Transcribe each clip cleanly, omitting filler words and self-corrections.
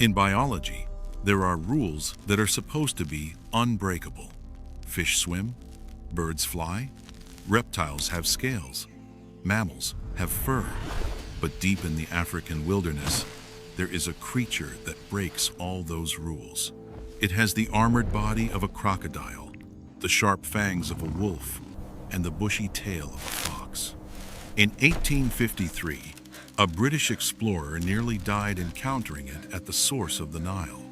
In biology, there are rules that are supposed to be unbreakable. Fish swim, birds fly, reptiles have scales, mammals have fur. But deep in the African wilderness, there is a creature that breaks all those rules. It has the armored body of a crocodile, the sharp fangs of a wolf, and the bushy tail of a fox. In 1853, a British explorer nearly died encountering it at the source of the Nile.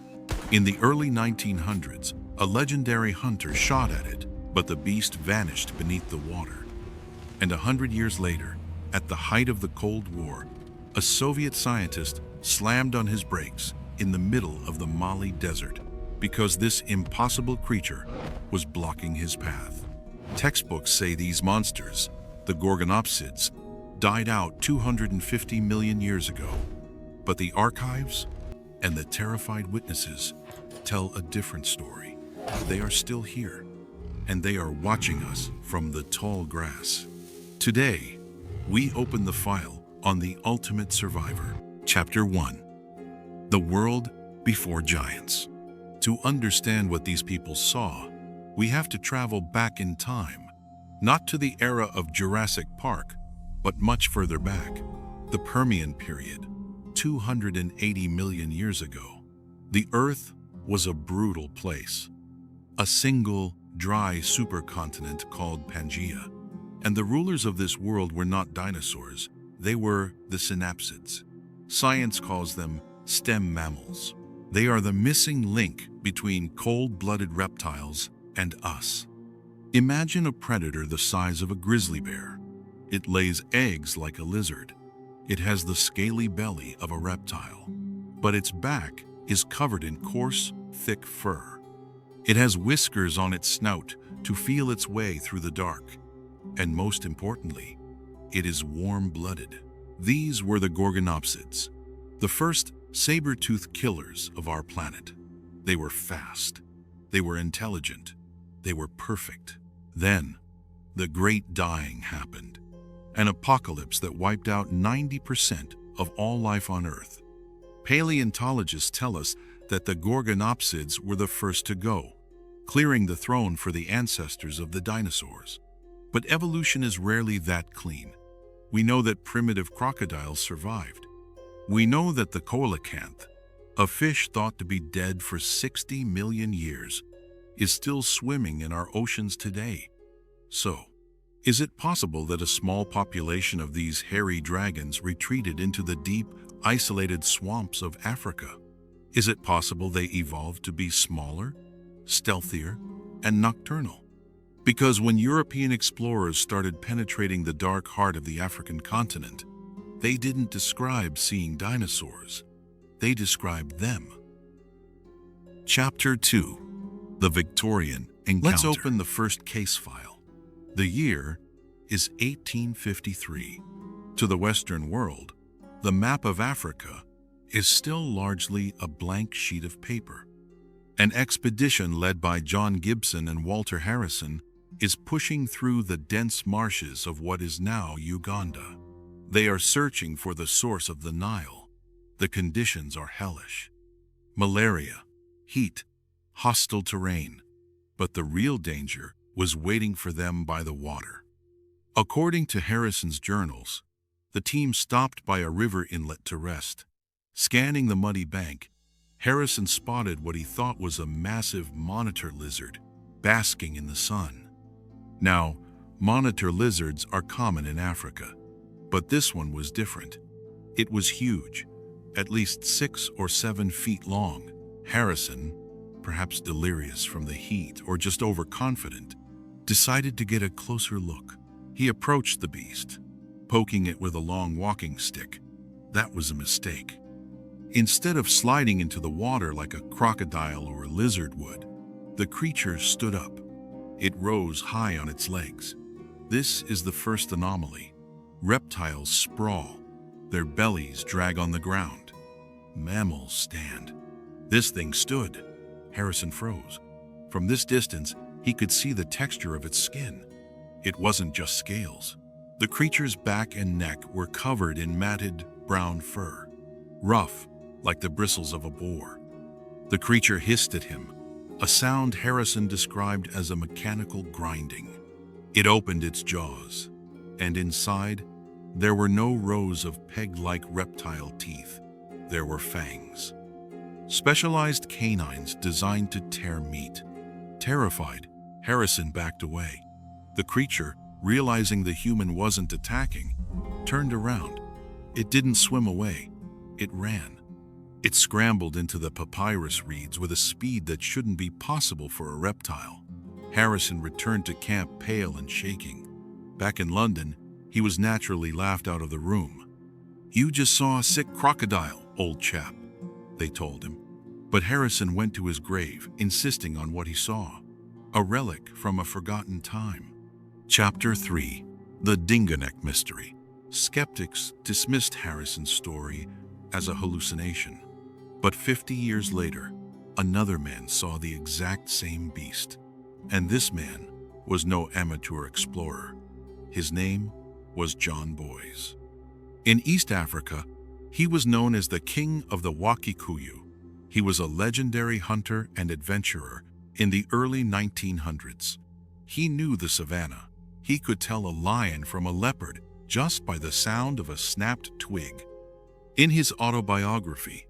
In the early 1900s, a legendary hunter shot at it, but the beast vanished beneath the water. And 100 years later, at the height of the Cold War, a Soviet scientist slammed on his brakes in the middle of the Mali desert because this impossible creature was blocking his path. Textbooks say these monsters, the Gorgonopsids, died out 250 million years ago. But the archives and the terrified witnesses tell a different story. They are still here, and they are watching us from the tall grass. Today, we open the file on the ultimate survivor. Chapter 1. The World Before Giants. To understand what these people saw, we have to travel back in time, not to the era of Jurassic Park, but much further back, the Permian period, 280 million years ago. The Earth was a brutal place, a single, dry supercontinent called Pangaea. And the rulers of this world were not dinosaurs, they were the synapsids. Science calls them stem mammals. They are the missing link between cold-blooded reptiles and us. Imagine a predator the size of a grizzly bear. It lays eggs like a lizard. It has the scaly belly of a reptile, but its back is covered in coarse, thick fur. It has whiskers on its snout to feel its way through the dark. And most importantly, it is warm-blooded. These were the Gorgonopsids, the first saber-toothed killers of our planet. They were fast, they were intelligent, they were perfect. Then, the Great Dying happened, an apocalypse that wiped out 90% of all life on Earth. Paleontologists tell us that the Gorgonopsids were the first to go, clearing the throne for the ancestors of the dinosaurs. But evolution is rarely that clean. We know that primitive crocodiles survived. We know that the coelacanth, a fish thought to be dead for 60 million years, is still swimming in our oceans today. So, is it possible that a small population of these hairy dragons retreated into the deep, isolated swamps of Africa? Is it possible they evolved to be smaller, stealthier, and nocturnal? Because when European explorers started penetrating the dark heart of the African continent, they didn't describe seeing dinosaurs. They described them. Chapter 2. The Victorian Encounter. Let's open the first case file. The year is 1853. To the Western world, the map of Africa is still largely a blank sheet of paper. An expedition led by John Gibson and Walter Harrison is pushing through the dense marshes of what is now Uganda. They are searching for the source of the Nile. The conditions are hellish. Malaria, heat, hostile terrain. But the real danger was waiting for them by the water. According to Harrison's journals, the team stopped by a river inlet to rest. Scanning the muddy bank, Harrison spotted what he thought was a massive monitor lizard basking in the sun. Now, monitor lizards are common in Africa, but this one was different. It was huge, at least 6 or 7 feet long. Harrison, perhaps delirious from the heat or just overconfident, decided to get a closer look. He approached the beast, poking it with a long walking stick. That was a mistake. Instead of sliding into the water like a crocodile or a lizard would, the creature stood up. It rose high on its legs. This is the first anomaly. Reptiles sprawl. Their bellies drag on the ground. Mammals stand. This thing stood. Harrison froze. From this distance, he could see the texture of its skin. It wasn't just scales. The creature's back and neck were covered in matted brown fur. Rough, like the bristles of a boar. The creature hissed at him, a sound Harrison described as a mechanical grinding. It opened its jaws, and inside, there were no rows of peg-like reptile teeth. There were fangs. Specialized canines designed to tear meat. Terrified, Harrison backed away. The creature, realizing the human wasn't attacking, turned around. It didn't swim away. It ran. It scrambled into the papyrus reeds with a speed that shouldn't be possible for a reptile. Harrison returned to camp pale and shaking. Back in London, he was naturally laughed out of the room. "You just saw a sick crocodile, old chap," they told him. But Harrison went to his grave, insisting on what he saw. A relic from a forgotten time. Chapter 3. The Dingoneck Mystery. Skeptics dismissed Harrison's story as a hallucination. But 50 years later, another man saw the exact same beast. And this man was no amateur explorer. His name was John Boyes. In East Africa, he was known as the King of the Wakikuyu. He was a legendary hunter and adventurer in the early 1900s. He knew the savannah. He could tell a lion from a leopard just by the sound of a snapped twig. In his autobiography,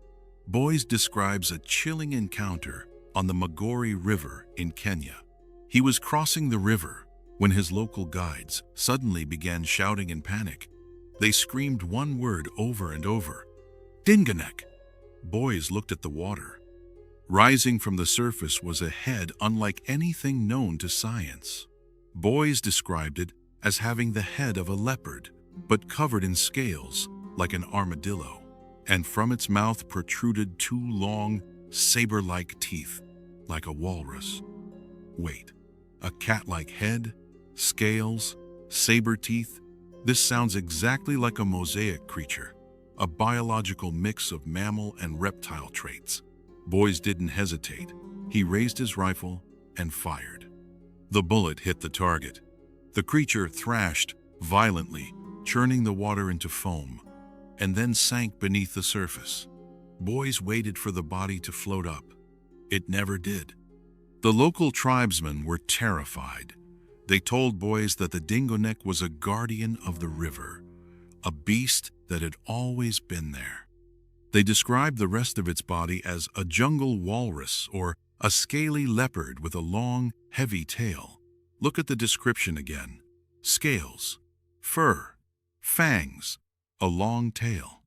Boyes describes a chilling encounter on the Magori River in Kenya. He was crossing the river when his local guides suddenly began shouting in panic. They screamed one word over and over: "Dingoneck!" Boyes looked at the water. Rising from the surface was a head unlike anything known to science. Boyes described it as having the head of a leopard, but covered in scales like an armadillo, and from its mouth protruded two long, saber-like teeth, like a walrus. Wait, a cat-like head, scales, saber teeth? This sounds exactly like a mosaic creature, a biological mix of mammal and reptile traits. Boyes didn't hesitate. He raised his rifle and fired. The bullet hit the target. The creature thrashed violently, churning the water into foam, and then sank beneath the surface. Boyes waited for the body to float up. It never did. The local tribesmen were terrified. They told Boyes that the dingoneck was a guardian of the river, a beast that had always been there. They described the rest of its body as a jungle walrus or a scaly leopard with a long, heavy tail. Look at the description again. Scales, fur, fangs, a long tail.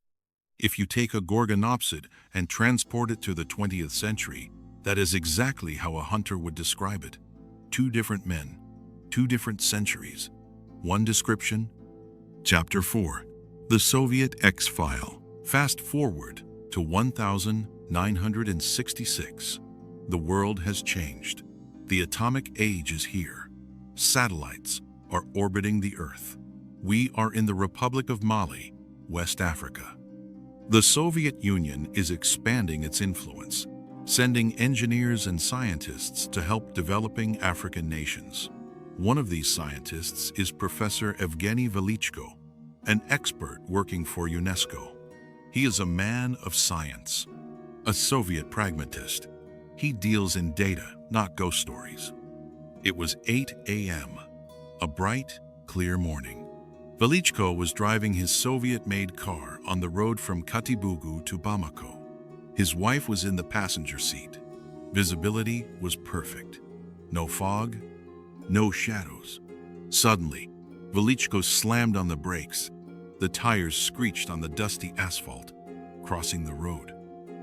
If you take a Gorgonopsid and transport it to the 20th century, that is exactly how a hunter would describe it. Two different men, two different centuries. One description. Chapter 4. The Soviet X-File. Fast forward to 1966. The world has changed. The atomic age is here. Satellites are orbiting the Earth. We are in the Republic of Mali, West Africa. The Soviet Union is expanding its influence, sending engineers and scientists to help developing African nations. One of these scientists is Professor Evgeny Velichko, an expert working for UNESCO. He is a man of science, a Soviet pragmatist. He deals in data, not ghost stories. It was 8 a.m., a bright, clear morning. Velichko was driving his Soviet-made car on the road from Katibugu to Bamako. His wife was in the passenger seat. Visibility was perfect. No fog, no shadows. Suddenly, Velichko slammed on the brakes. The tires screeched on the dusty asphalt, crossing the road.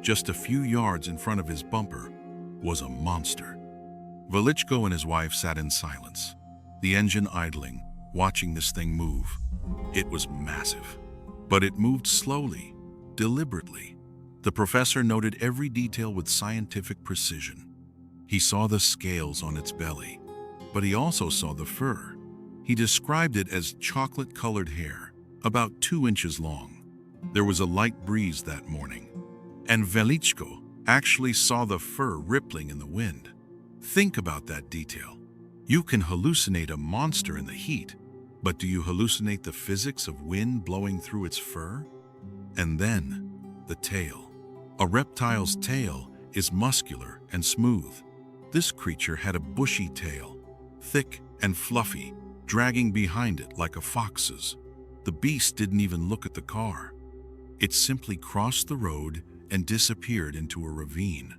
Just a few yards in front of his bumper was a monster. Velichko and his wife sat in silence, the engine idling, watching this thing move. It was massive, but it moved slowly, deliberately. The professor noted every detail with scientific precision. He saw the scales on its belly, but he also saw the fur. He described it as chocolate-colored hair, about 2 inches long. There was a light breeze that morning, and Velichko actually saw the fur rippling in the wind. Think about that detail. You can hallucinate a monster in the heat, but do you hallucinate the physics of wind blowing through its fur? And then, the tail. A reptile's tail is muscular and smooth. This creature had a bushy tail, thick and fluffy, dragging behind it like a fox's. The beast didn't even look at the car. It simply crossed the road and disappeared into a ravine.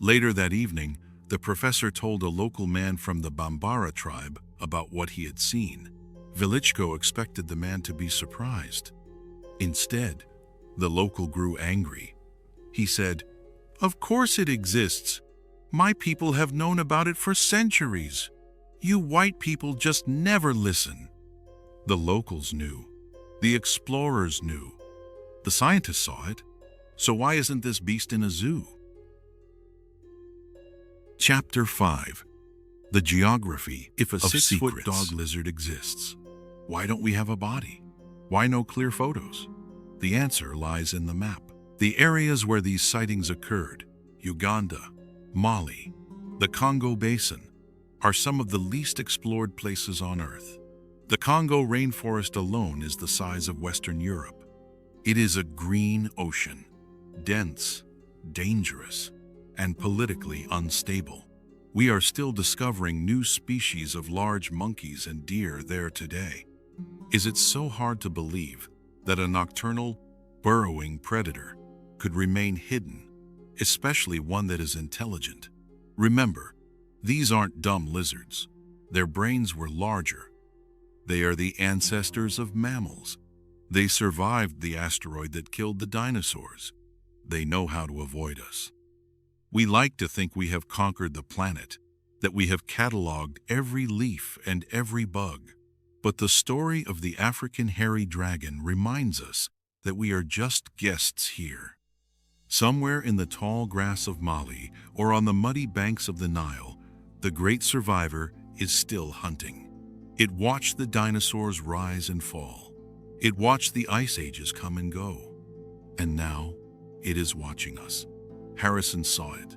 Later that evening, the professor told a local man from the Bambara tribe about what he had seen. Velichko expected the man to be surprised. Instead, the local grew angry. He said, "Of course it exists. My people have known about it for centuries. You white people just never listen." The locals knew. The explorers knew. The scientists saw it. So why isn't this beast in a zoo? Chapter 5. The geography if a 6-foot dog lizard exists. Why don't we have a body? Why no clear photos? The answer lies in the map. The areas where these sightings occurred, Uganda, Mali, the Congo Basin, are some of the least explored places on Earth. The Congo rainforest alone is the size of Western Europe. It is a green ocean, dense, dangerous, and politically unstable. We are still discovering new species of large monkeys and deer there today. Is it so hard to believe that a nocturnal, burrowing predator could remain hidden, especially one that is intelligent? Remember, these aren't dumb lizards. Their brains were larger. They are the ancestors of mammals. They survived the asteroid that killed the dinosaurs. They know how to avoid us. We like to think we have conquered the planet, that we have cataloged every leaf and every bug. But the story of the African hairy dragon reminds us that we are just guests here. Somewhere in the tall grass of Mali or on the muddy banks of the Nile, the great survivor is still hunting. It watched the dinosaurs rise and fall. It watched the ice ages come and go. And now, it is watching us. Harrison saw it.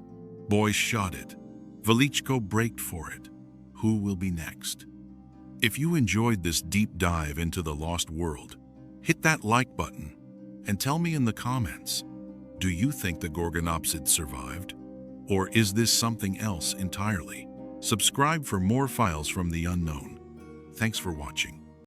Boyce shot it. Velichko braked for it. Who will be next? If you enjoyed this deep dive into the lost world, hit that like button and tell me in the comments, do you think the Gorgonopsids survived? Or is this something else entirely? Subscribe for more files from the unknown. Thanks for watching.